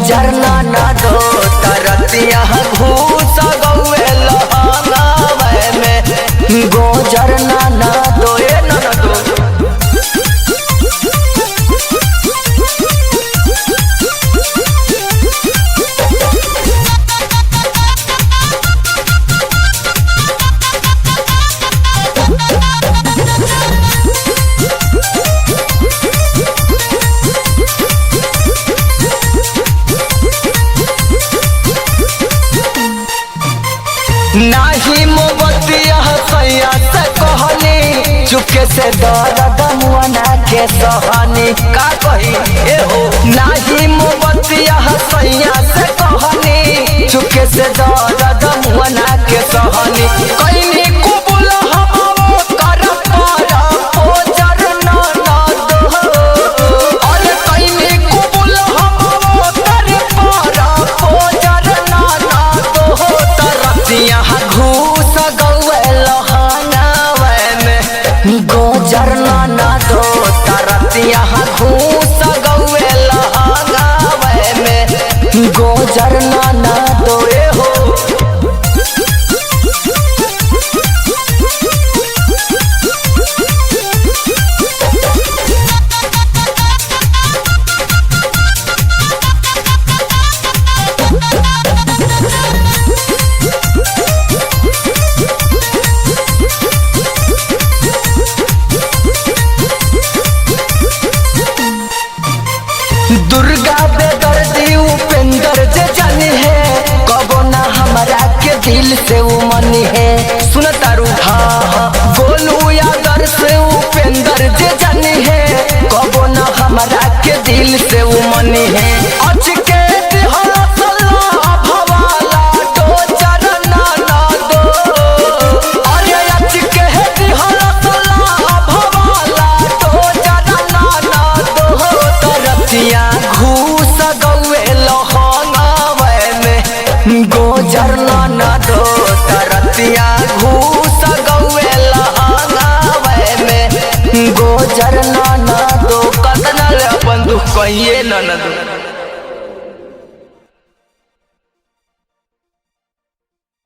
गोजर ना दो तरतिया घूस गौए लहंगावे में गोजर ना दो ए ना दो। नाही मोबतिया सैया से कहनी चुपके से दर्द मुआना के सहनी का कही ए हो। नाही मोबतिया सैया से कहनी चुपके से दर्द मुआना के सहनी कइनी कुबुल हमो कर पारा गोजर ना दो। अरे कइनी कुबुल हमो कर पारा गोजर ना दो। तरतिया घूस गौए लहंगावे में गोजर ना दो तरतिया घूस गौए लहंगावे में गोजर ना दो ए हो। दुर्गा बेदर्दी उपेंद्र जे जानी है कबो ना हमारा के दिल से उमनी है। सुन तारू हाँ गोलू यादर से उपेंद्र जे जानी है कबो ना हमारा के दिल से उमनी है। अच के भवाला गोजर ना दो। अरे अच के भवाला गोजर ना दो। तरतिया घूस गौए लहंगावे में गोजर ना दो तरतिया घूस गौए लहंगावे में गोजर ना दो। कतना ले अपन दुख कहिए ना दो।